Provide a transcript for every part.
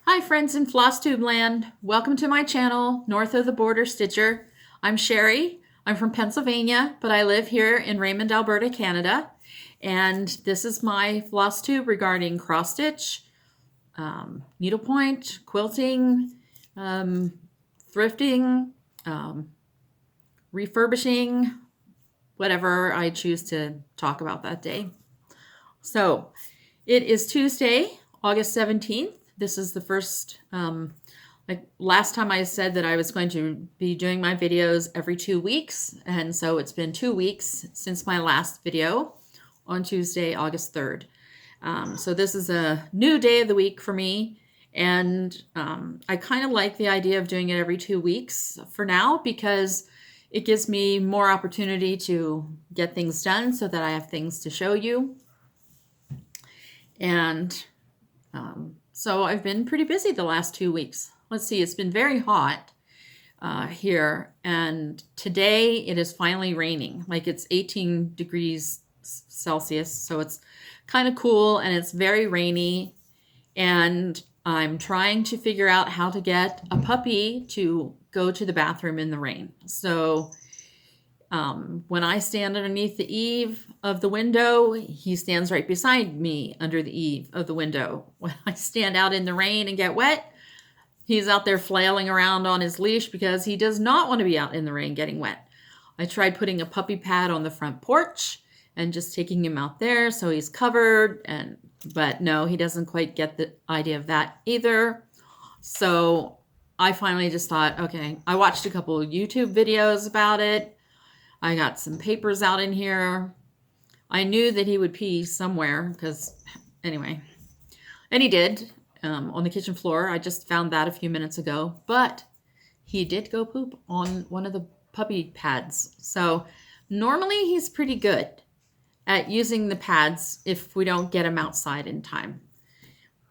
Hi friends in Flosstube land. Welcome to my channel, North of the Border Stitcher. I'm Sherry. I'm from Pennsylvania, but I live here in Raymond, Alberta, Canada. And this is my Flosstube regarding cross stitch, needlepoint, quilting, thrifting, refurbishing, whatever I choose to talk about that day. So it is Tuesday, August 17th. This is the first, like last time I said that I was going to be doing my videos every 2 weeks. And so it's been 2 weeks since my last video on Tuesday, August 3rd. So this is a new day of the week for me. And I kind of like the idea of doing it every 2 weeks for now because it gives me more opportunity to get things done so that I have things to show you. And so I've been pretty busy the last 2 weeks. Let's see, it's been very hot here, and today it is finally raining. Like it's 18 degrees Celsius, so it's kind of cool and it's very rainy. And I'm trying to figure out how to get a puppy to go to the bathroom in the rain. So when I stand underneath the eave of the window, he stands right beside me under the eave of the window. When I stand out in the rain and get wet, he's out there flailing around on his leash because he does not want to be out in the rain getting wet. I tried putting a puppy pad on the front porch and just taking him out there so he's covered, but no, he doesn't quite get the idea of that either. So I finally just thought, okay, I watched a couple of YouTube videos about it. I got some papers out in here. I knew that he would pee somewhere because, anyway, and he did on the kitchen floor. I just found that a few minutes ago, but he did go poop on one of the puppy pads. So normally he's pretty good at using the pads if we don't get him outside in time.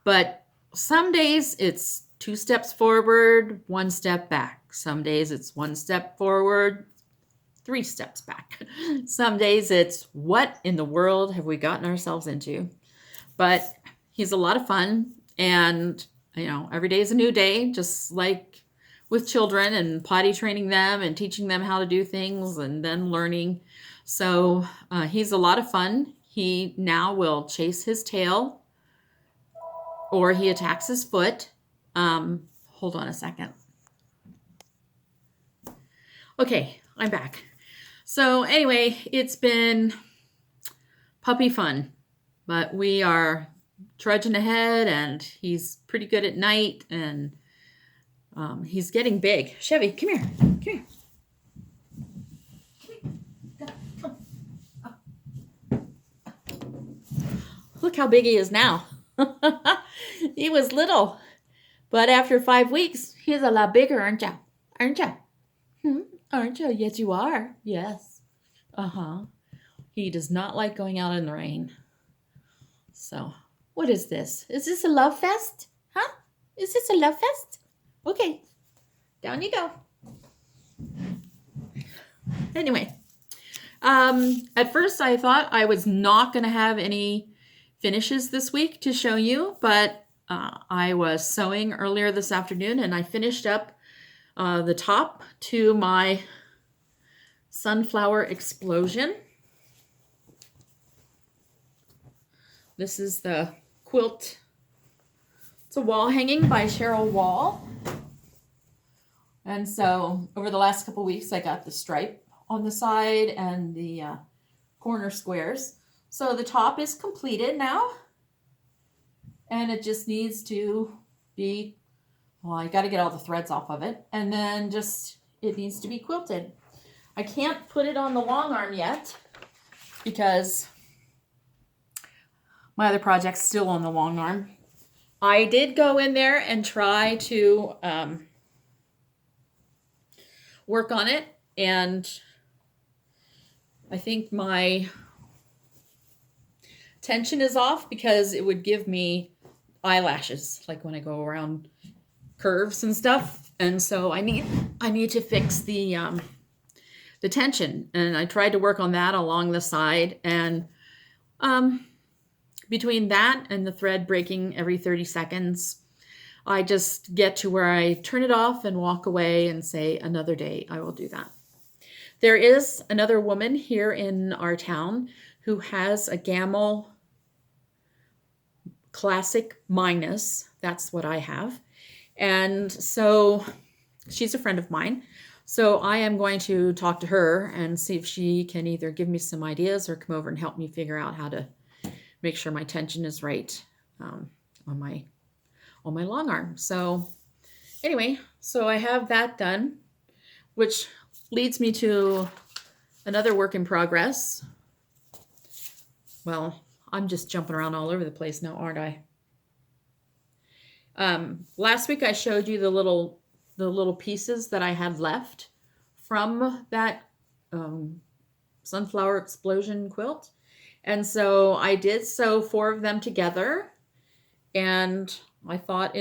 But some days it's 2 steps forward, 1 step back. Some days it's 1 step forward, 3 steps back. Some days it's, what in the world have we gotten ourselves into? But he's a lot of fun. And, you know, every day is a new day, just like with children and potty training them and teaching them how to do things and then learning. So he's a lot of fun. He now will chase his tail or he attacks his foot. Hold on a second. Okay, I'm back. So anyway, it's been puppy fun, but we are trudging ahead and he's pretty good at night and he's getting big. Chevy, come here. Come here. Look how big he is now. He was little, but after 5 weeks, he's a lot bigger, aren't you? Aren't you? Aren't you? Yes, you are. Yes. Uh-huh. He does not like going out in the rain. So, what is this? Is this a love fest? Huh? Is this a love fest? Okay. Down you go. Anyway, at first I thought I was not going to have any finishes this week to show you, but I was sewing earlier this afternoon and I finished up the top to my sunflower explosion. This is the quilt. It's a wall hanging by Cheryl Wall. And so over the last couple weeks, I got the stripe on the side and the corner squares. So the top is completed now. And it just needs to be, well, I got to get all the threads off of it. And then just, it needs to be quilted. I can't put it on the long arm yet because my other project's still on the long arm. I did go in there and try to work on it, and I think my tension is off because it would give me eyelashes, like when I go around curves and stuff. And so I need to fix the tension, and I tried to work on that along the side, and between that and the thread breaking every 30 seconds, I just get to where I turn it off and walk away and say another day I will do that. There is another woman here in our town who has a Gamel Classic Minus. That's what I have. And so she's a friend of mine. So I am going to talk to her and see if she can either give me some ideas or come over and help me figure out how to make sure my tension is right on my long arm. So anyway, so I have that done, which leads me to another work in progress. Well, I'm just jumping around all over the place now, aren't I? Last week I showed you the little pieces that I had left from that Sunflower Explosion quilt. And so I did sew 4 of them together. And I thought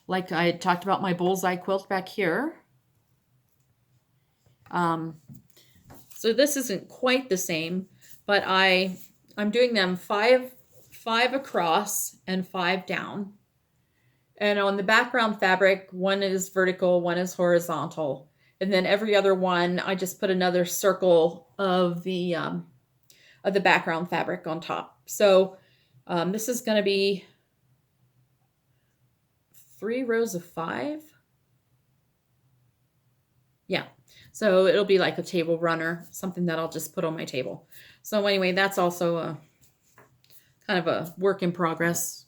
like I had talked about my bullseye quilt back here. So this isn't quite the same, but I'm doing them 5 across and 5 down. And on the background fabric, one is vertical, one is horizontal. And then every other one, I just put another circle of the background fabric on top. So this is going to be 3 rows of 5. Yeah. So it'll be like a table runner, something that I'll just put on my table. So anyway, that's also a kind of a work in progress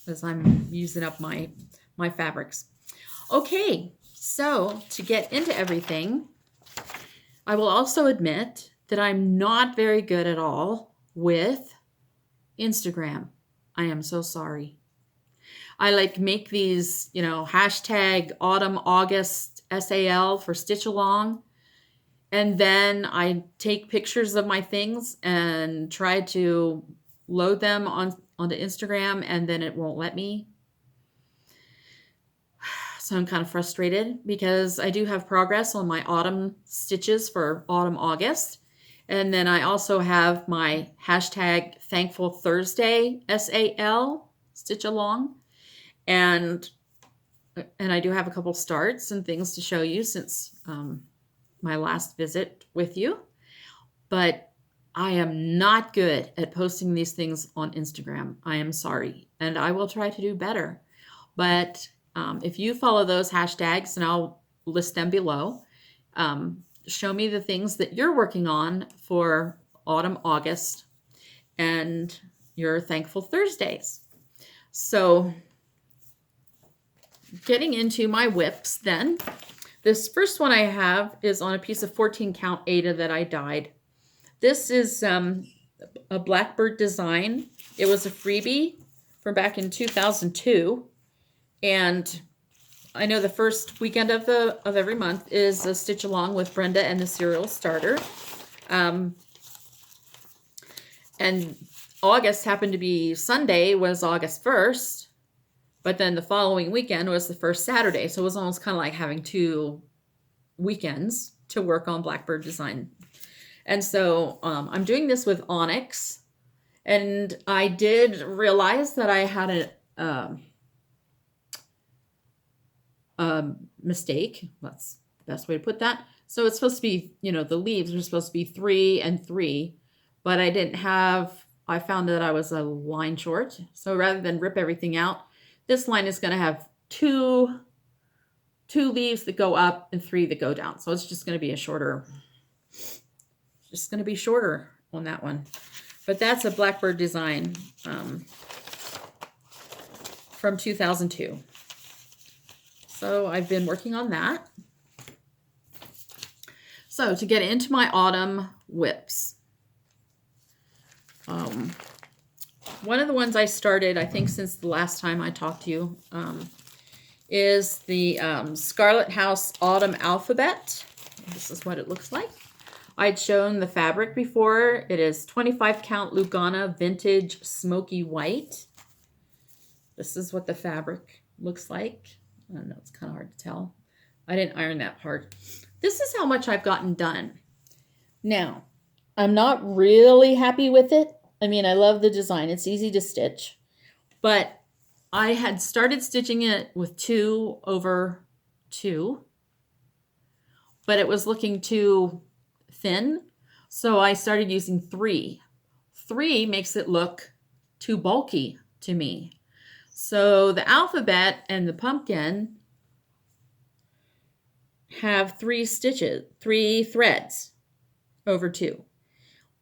as I'm using up my fabrics. Okay, so to get into everything, I will also admit that I'm not very good at all with Instagram. I am so sorry. I like make these, hashtag Autumn August SAL for Stitch Along. And then I take pictures of my things and try to load them onto Instagram, and then it won't let me. So I'm kind of frustrated because I do have progress on my autumn stitches for Autumn August. And then I also have my hashtag Thankful Thursday SAL Stitch Along. And I do have a couple starts and things to show you since my last visit with you. But I am not good at posting these things on Instagram. I am sorry. And I will try to do better. But if you follow those hashtags, and I'll list them below, show me the things that you're working on for Autumn August and your Thankful Thursdays. So getting into my WIPS then. This first one I have is on a piece of 14 count Aida that I dyed. This is a Blackbird design. It was a freebie from back in 2002. And I know the first weekend of every month is a Stitch Along with Brenda and the Serial Starter. And August happened to be Sunday, was August 1st. But then the following weekend was the first Saturday. So it was almost kind of like having 2 weekends to work on Blackbird design. And so I'm doing this with Onyx. And I did realize that I had a mistake. That's the best way to put that. So it's supposed to be, the leaves are supposed to be 3 and 3. But I found that I was a line short. So rather than rip everything out, this line is going to have 2 leaves that go up and 3 that go down. So it's just going to be shorter on that one. But that's a Blackbird design from 2002. So I've been working on that. So to get into my autumn WIPS. One of the ones I started, I think since the last time I talked to you, is the Scarlett House Autumn Alphabet. This is what it looks like. I'd shown the fabric before. It is 25 count Lugana Vintage Smoky White. This is what the fabric looks like. I don't know, it's kind of hard to tell. I didn't iron that part. This is how much I've gotten done. Now, I'm not really happy with it. I mean, I love the design. It's easy to stitch. But I had started stitching it with 2/2, but it was looking too thin. So I started using 3. 3 makes it look too bulky to me. So the alphabet and the pumpkin have 3 threads over 2,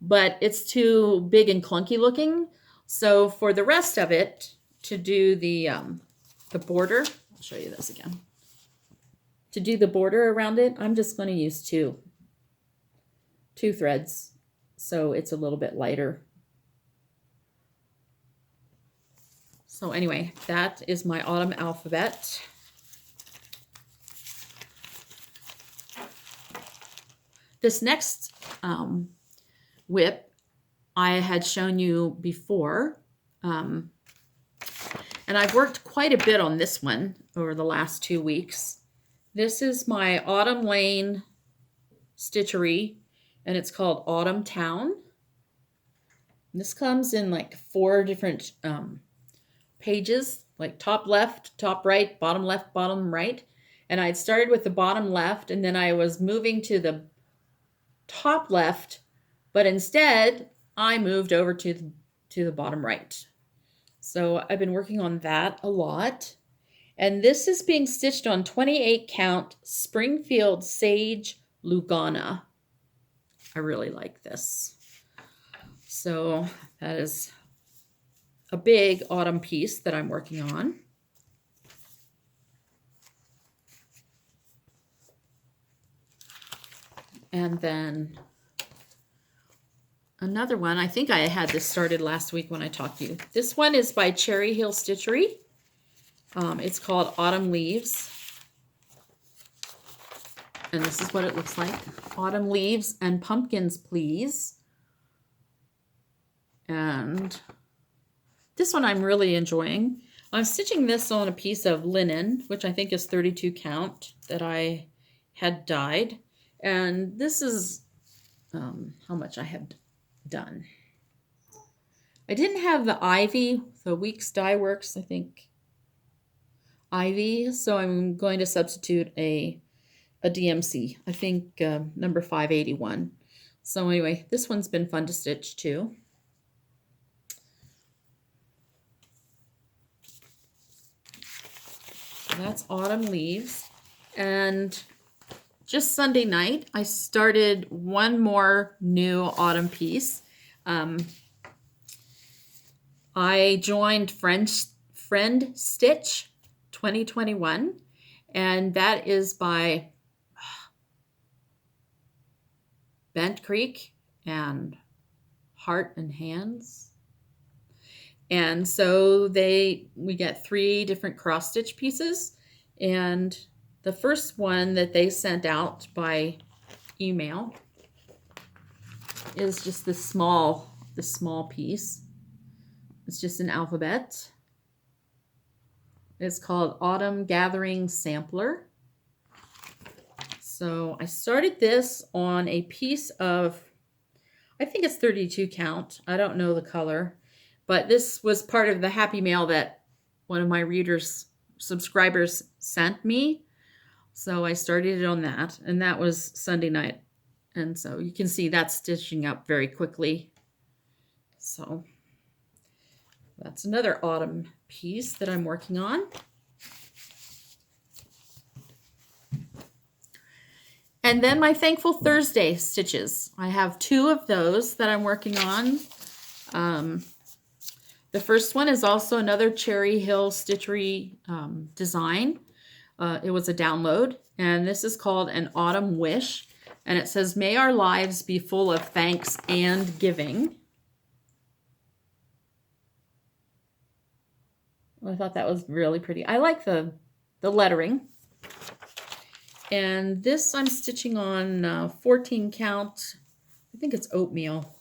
but it's too big and clunky looking. So for the rest of it, to do the border, I'll show you this again. To do the border around it, I'm just going to use 2 threads, so it's a little bit lighter. So anyway, that is my autumn alphabet. This next WIP I had shown you before, and I've worked quite a bit on this one over the last 2 weeks. This is my Autumn Lane Stitchery, and it's called Autumn Towne. This comes in like 4 different pages, like top left, top right, bottom left, bottom right. And I'd started with the bottom left, and then I was moving to the top left, but instead I moved over to the bottom right. So I've been working on that a lot. And this is being stitched on 28 count Springfield Sage Lugana. I really like this. So that is a big autumn piece that I'm working on. And then another one, I think I had this started last week when I talked to you. This one is by Cherry Hill Stitchery. It's called Autumn Leaves. And this is what it looks like. Autumn Leaves and Pumpkins, Please. And this one I'm really enjoying. I'm stitching this on a piece of linen, which I think is 32 count, that I had dyed. And this is how much I have done. I didn't have the Ivy, the Weeks Dye Works, I think, Ivy, so I'm going to substitute a DMC, I think number 581. So anyway, this one's been fun to stitch too. So that's Autumn Leaves. And just Sunday night, I started one more new autumn piece. I joined Friendstitch 2021, and that is by Bent Creek and Heart and Hands. And so we get 3 different cross stitch pieces, and the first one that they sent out by email is just this small piece. It's just an alphabet. It's called Autumn Gathering Sampler. So I started this on a piece of, I think it's 32 count. I don't know the color, but this was part of the happy mail that one of my subscribers sent me. So I started it on that, and that was Sunday night. And so you can see that's stitching up very quickly. So that's another autumn piece that I'm working on. And then my Thankful Thursday stitches. I have 2 of those that I'm working on. The first one is also another Cherry Hill Stitchery design. It was a download, and this is called An Autumn Wish, and it says, "May our lives be full of thanks and giving." I thought that was really pretty. I like the lettering. And this I'm stitching on 14 count. I think it's oatmeal.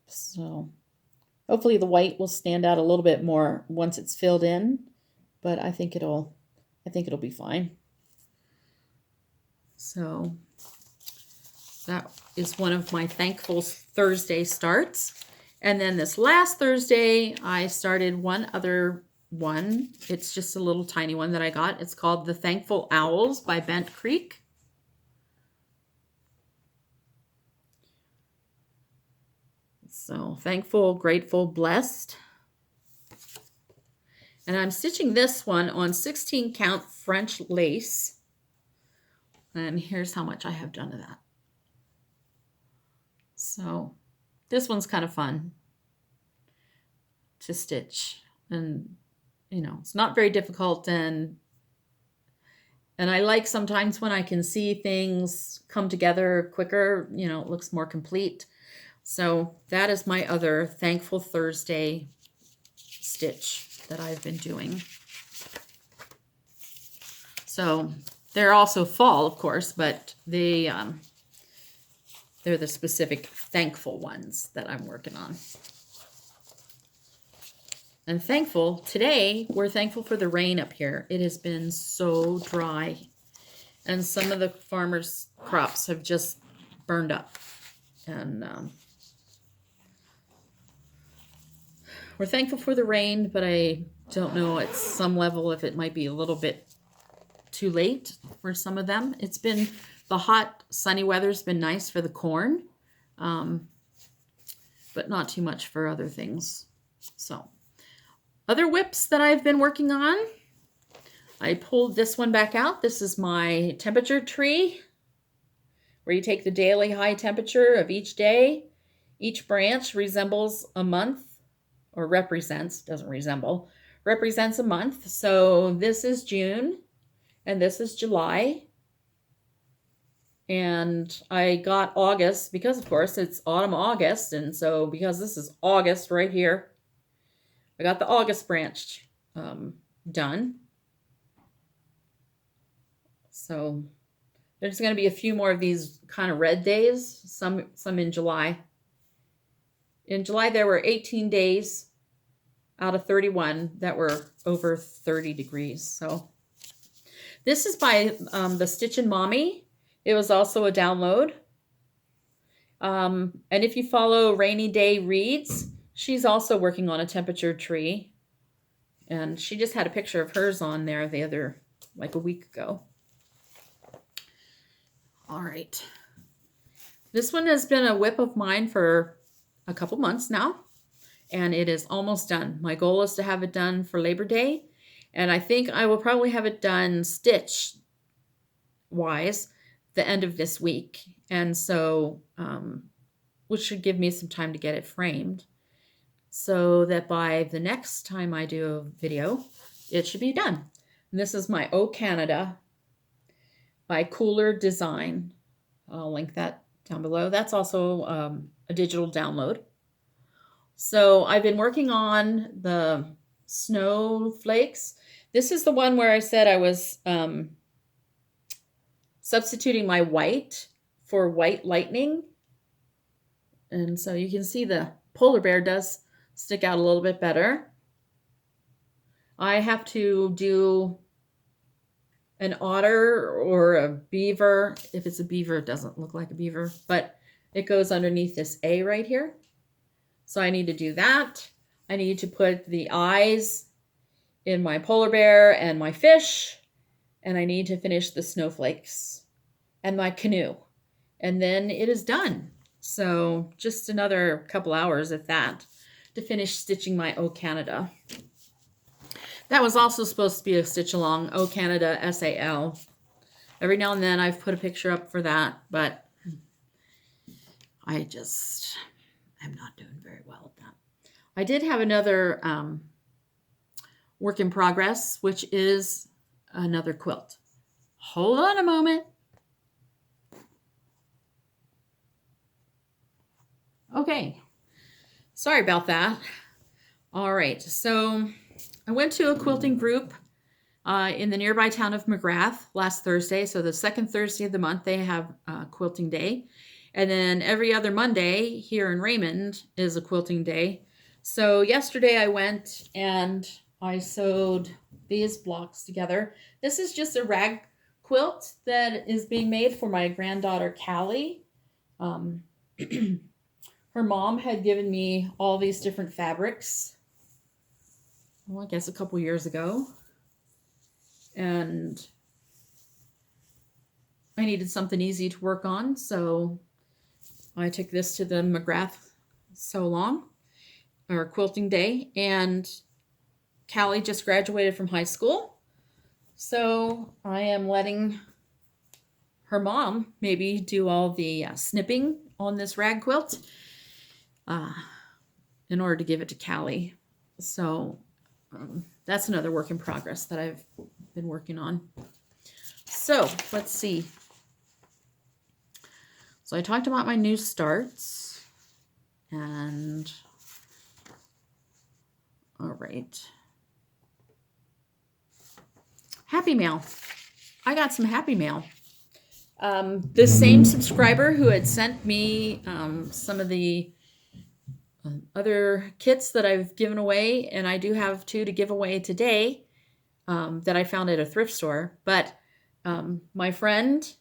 So hopefully the white will stand out a little bit more once it's filled in, but I think it'll be fine. So that is one of my Thankful Thursday starts. And then this last Thursday, I started one other one. It's just a little tiny one that I got. It's called The Thankful Owls by Bent Creek. So thankful, grateful, blessed. And I'm stitching this one on 16 count French lace. And here's how much I have done of that. So this one's kind of fun to stitch. And, you know, it's not very difficult. And I like sometimes when I can see things come together quicker, you know, it looks more complete. So that is my other Thankful Thursday stitch that I've been doing. So they're also fall, of course, but they're the specific thankful ones that I'm working on. And thankful, today we're thankful for the rain up here. It has been so dry. And some of the farmers' crops have just burned up. And we're thankful for the rain, but I don't know at some level if it might be a little bit too late for some of them. It's been, the hot, sunny weather's been nice for the corn, but not too much for other things. So, other WIPs that I've been working on. I pulled this one back out. This is my temperature tree, where you take the daily high temperature of each day. Each branch resembles a month, or represents, doesn't resemble, represents a month. So this is June, and this is July. And I got August, because of course it's autumn August, and so because this is August right here, I got the August branch done. So there's going to be a few more of these kind of red days, some in July. In July, there were 18 days out of 31 that were over 30 degrees. So this is by the Stitchin' Mommy. It was also a download. And if you follow Rainy Day Reads, she's also working on a temperature tree. And she just had a picture of hers on there like a week ago. All right. This one has been a WIP of mine for a couple months now, and it is almost done. My goal is to have it done for Labor Day, and I think I will probably have it done stitch-wise the end of this week, and so, which should give me some time to get it framed, so that by the next time I do a video, it should be done. And this is my O Canada by Kooler Design. I'll link that down below. That's also a digital download. So I've been working on the snowflakes. This is the one where I said I was substituting my white for white lightning. And so you can see the polar bear does stick out a little bit better. I have to do an otter or a beaver. If it's a beaver, it doesn't look like a beaver, but it goes underneath this A right here. So I need to do that. I need to put the eyes in my polar bear and my fish, and I need to finish the snowflakes and my canoe. And then it is done. So just another couple hours at that to finish stitching my O Canada. That was also supposed to be a stitch along, O Canada SAL. Every now and then I've put a picture up for that, but I just am not doing very well at that. I did have another work in progress, which is another quilt. Hold on a moment. Okay, sorry about that. All right, so I went to a quilting group in the nearby town of McGrath last Thursday. So the second Thursday of the month, they have quilting day. And then every other Monday here in Raymond is a quilting day. So yesterday I went and I sewed these blocks together. This is just a rag quilt that is being made for my granddaughter, Callie. her mom had given me all these different fabrics, well, I guess a couple years ago. And I needed something easy to work on, so I took this to the McGrath Sew Along, or Quilting Day, and Callie just graduated from high school, so I am letting her mom maybe do all the snipping on this rag quilt in order to give it to Callie. So that's another work in progress that I've been working on. So let's see. So I talked about my new starts, and all right. Happy Mail. I got some Happy Mail. The same subscriber who had sent me some of the other kits that I've given away, and I do have 2 to give away today that I found at a thrift store. But my friend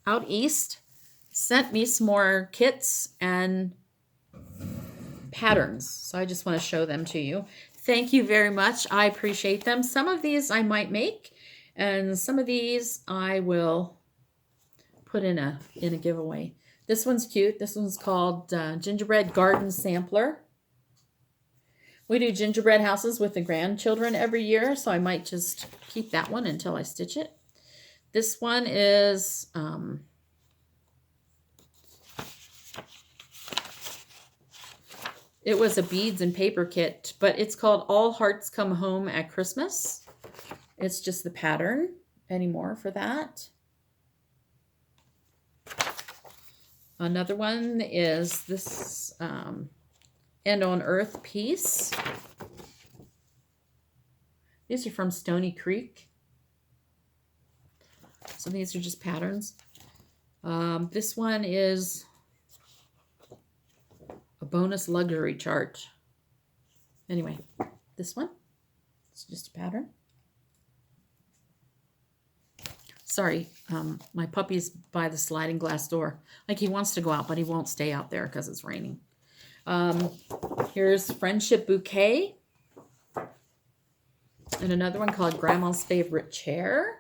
out east sent me some more kits and patterns, so I just want to show them to you. Thank you very much. I appreciate them. Some of these I might make, and some of these I will put in a giveaway. This one's cute. This one's called Gingerbread Garden Sampler. We do gingerbread houses with the grandchildren every year, so I might just keep that one until I stitch it. This one is it was a beads and paper kit, but it's called All Hearts Come Home at Christmas. It's just the pattern anymore for that. Another one is this End on Earth piece. These are from Stony Creek. So these are just patterns. This one is a bonus luxury chart. Anyway, this one, it's just a pattern. Sorry, my puppy's by the sliding glass door. Like, he wants to go out, but he won't stay out there because it's raining. Here's Friendship Bouquet. And another one called Grandma's Favorite Chair.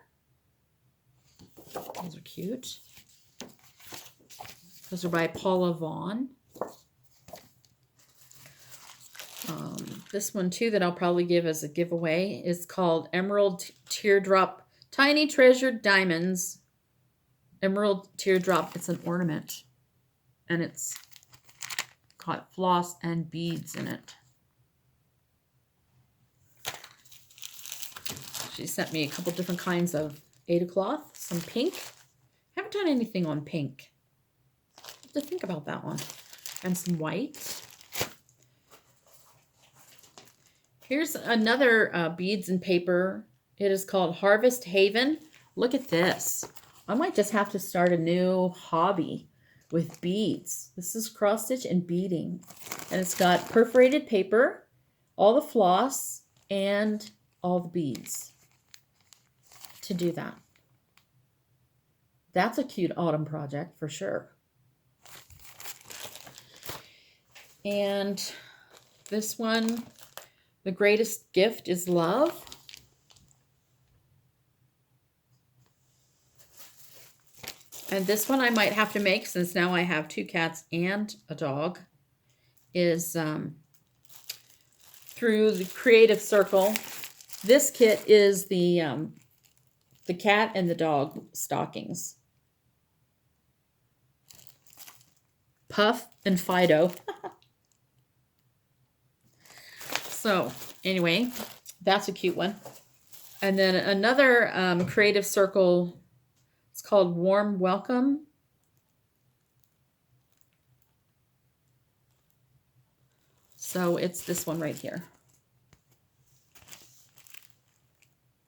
Those are cute. Those are by Paula Vaughn. This one too that I'll probably give as a giveaway is called Emerald Teardrop Tiny Treasured Diamonds. Emerald Teardrop. It's an ornament, and it's got floss and beads in it. She sent me a couple different kinds of Ada cloth, some pink. Haven't done anything on pink. I have to think about that one. And some white. Here's another beads and paper. It is called Harvest Haven. Look at this. I might just have to start a new hobby with beads. This is cross stitch and beading. And it's got perforated paper, all the floss, and all the beads to do that. That's a cute autumn project for sure. And this one, The Greatest Gift is Love. And this one I might have to make, since now I have 2 cats and a dog, is through the Creative Circle. This kit is the cat and the dog stockings. Puff and Fido. So anyway, that's a cute one. And then another Creative Circle, it's called Warm Welcome. So it's this one right here.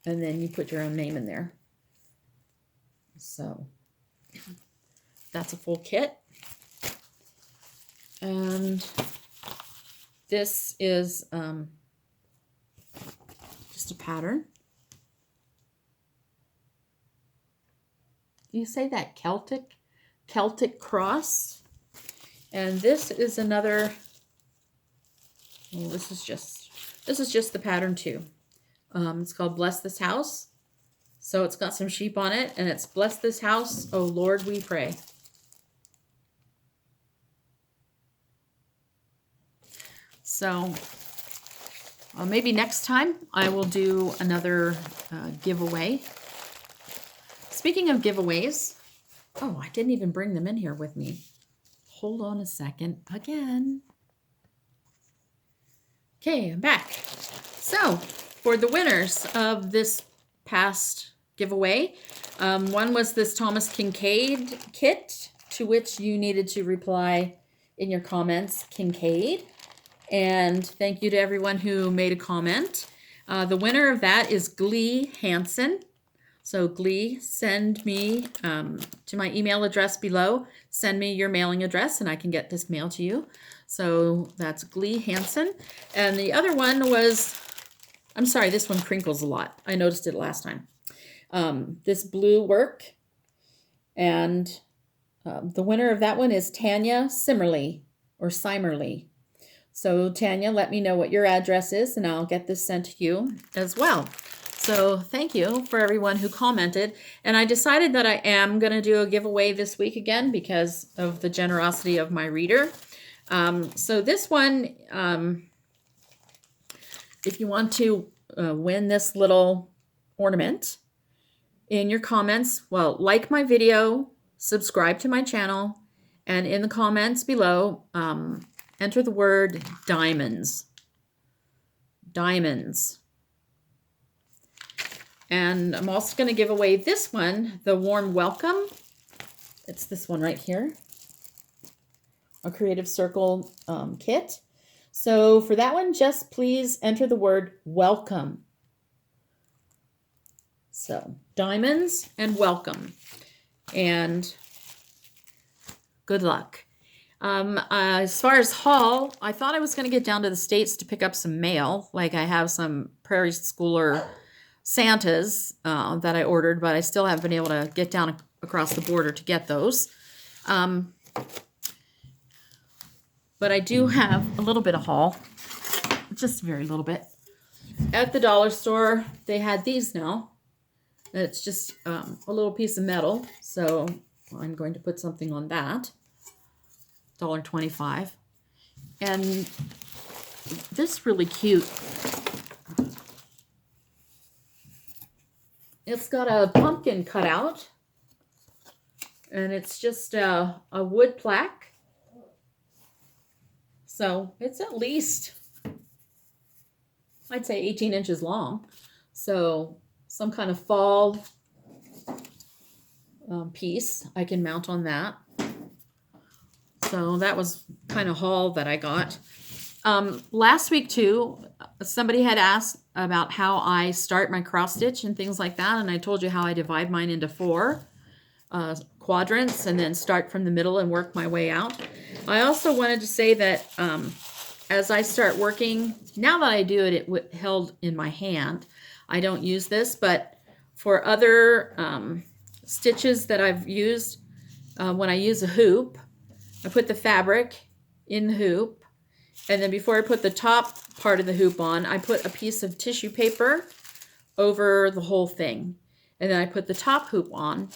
And then you put your own name in there. So that's a full kit. And this is just a pattern. Do you say that Celtic cross? And this is another, well, this is just the pattern too. It's called Bless This House. So it's got some sheep on it, and it's Bless This House, oh Lord, we pray. So maybe next time I will do another giveaway. Speaking of giveaways, oh, I didn't even bring them in here with me. Hold on a second again. Okay, I'm back. So for the winners of this past giveaway, one was this Thomas Kincaid kit, to which you needed to reply in your comments, Kincaid. And thank you to everyone who made a comment. The winner of that is Glee Hansen. So Glee, send me to my email address below. Send me your mailing address and I can get this mailed to you. So that's Glee Hansen. And the other one was, I'm sorry, this one crinkles a lot. I noticed it last time. This blue work. And the winner of that one is Tanya Simmerly or Simerly. So Tanya, let me know what your address is and I'll get this sent to you as well. So thank you for everyone who commented. And I decided that I am going to do a giveaway this week again because of the generosity of my reader. So this one, if you want to win this little ornament, in your comments, well, like my video, subscribe to my channel, and in the comments below, enter the word diamonds. Diamonds. And I'm also going to give away this one, the Warm Welcome. It's this one right here. A Creative Circle kit. So for that one, just please enter the word welcome. So diamonds and welcome. And good luck. As far as haul, I thought I was going to get down to the States to pick up some mail. Like I have some Prairie Schooler Santas that I ordered, but I still haven't been able to get down across the border to get those. But I do have a little bit of haul, just a very little bit. At the dollar store, they had these now. It's just a little piece of metal, so I'm going to put something on that. $1.25. And this really cute. It's got a pumpkin cut out, and it's just a wood plaque. So it's at least, I'd say 18 inches long. So some kind of fall piece I can mount on that. So that was kind of haul that I got. Last week too, somebody had asked about how I start my cross stitch and things like that. And I told you how I divide mine into 4 quadrants and then start from the middle and work my way out. I also wanted to say that as I start working, now that I do it held in my hand, I don't use this, but for other stitches that I've used, when I use a hoop, I put the fabric in the hoop, and then before I put the top part of the hoop on, I put a piece of tissue paper over the whole thing. And then I put the top hoop on,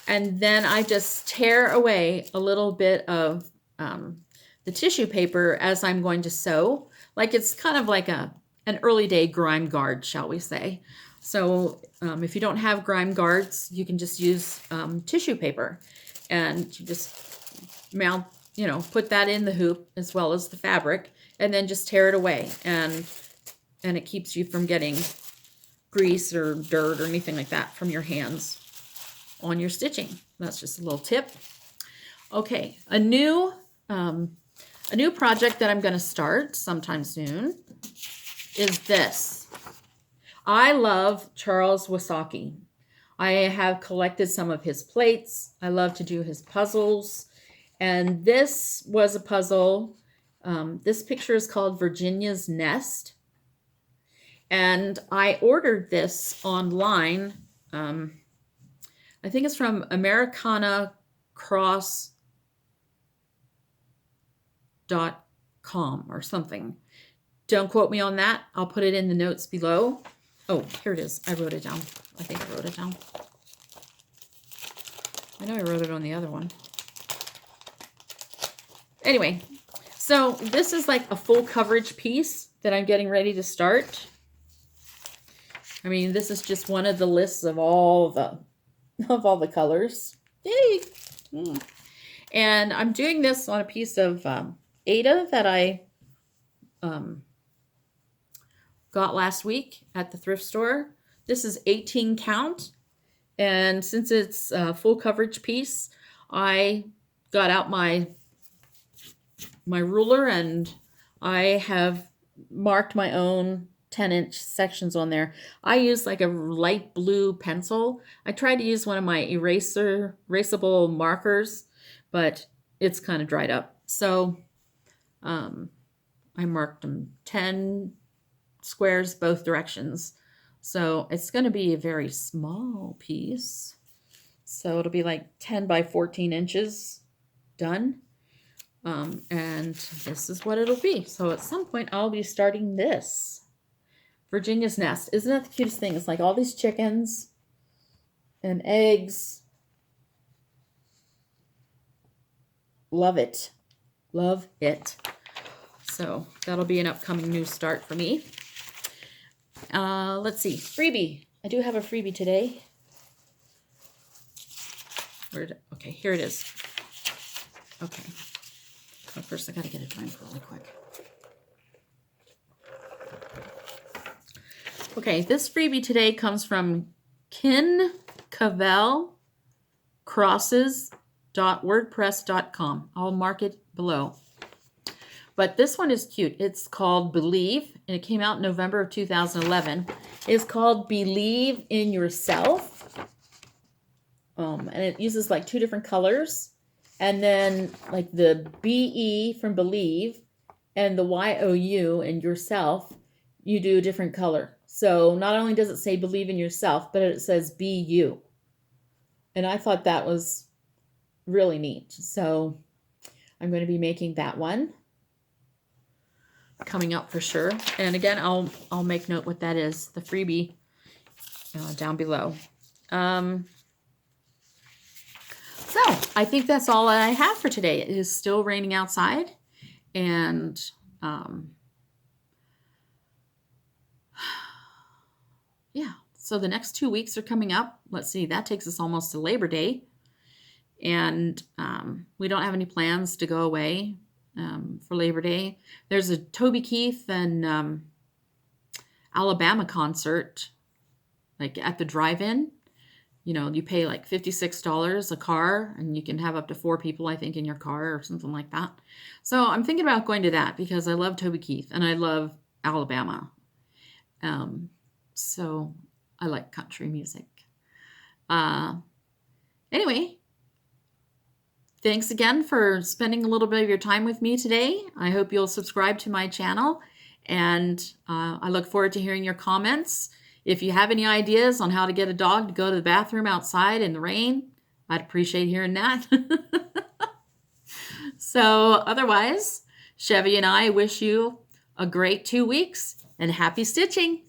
and then I just tear away a little bit of the tissue paper as I'm going to sew. Like it's kind of like an early day grime guard, shall we say. So if you don't have grime guards, you can just use tissue paper, and you just mount, put that in the hoop as well as the fabric, and then just tear it away, and it keeps you from getting grease or dirt or anything like that from your hands on your stitching. That's just a little tip. Okay, a new project that I'm going to start sometime soon is this. I love Charles Wasaki. I have collected some of his plates. I love to do his puzzles. And this was a puzzle. This picture is called Virginia's Nest. And I ordered this online. I think it's from Americana Cross or something. Don't quote me on that. I'll put it in the notes below. Oh, here it is. I wrote it down. I think I wrote it down. I know I wrote it on the other one. Anyway, so this is like a full coverage piece that I'm getting ready to start. I mean, this is just one of the lists of all the colors. Yay! And I'm doing this on a piece of Ada that I got last week at the thrift store. This is 18 count. And since it's a full coverage piece, I got out my ruler and I have marked my own 10-inch sections on there. I use like a light blue pencil. I tried to use one of my erasable markers, but it's kind of dried up. So I marked them 10 squares both directions. So it's going to be a very small piece. So it'll be like 10 by 14 inches done. And this is what it'll be. So at some point I'll be starting this. Virginia's nest. Isn't that the cutest thing? It's like all these chickens and eggs. Love it. Love it. So that'll be an upcoming new start for me. Let's see. Freebie. I do have a freebie today. Okay, here it is. Okay. But first I gotta get it timed really quick. Okay, this freebie today comes from KinCavellCrosses.wordpress.com. I'll mark it below. But this one is cute. It's called Believe, and it came out in November of 2011. It's called Believe in Yourself. And it uses like 2 different colors. And then like the BE from Believe and the YOU in yourself, you do a different color. So not only does it say believe in yourself, but it says be you. And I thought that was really neat. So I'm going to be making that one coming up for sure. And again, I'll make note what that is, the freebie down below. So I think that's all I have for today. It is still raining outside, and yeah, so the next 2 weeks are coming up. Let's see, that takes us almost to Labor Day, and we don't have any plans to go away for Labor Day. There's a Toby Keith and Alabama concert, like at the drive-in. You know, you pay like $56 a car, and you can have up to 4 people, I think, in your car or something like that. So I'm thinking about going to that because I love Toby Keith and I love Alabama. So I like country music. Anyway, thanks again for spending a little bit of your time with me today. I hope you'll subscribe to my channel, and I look forward to hearing your comments. If you have any ideas on how to get a dog to go to the bathroom outside in the rain, I'd appreciate hearing that. So otherwise, Chevy and I wish you a great 2 weeks and happy stitching.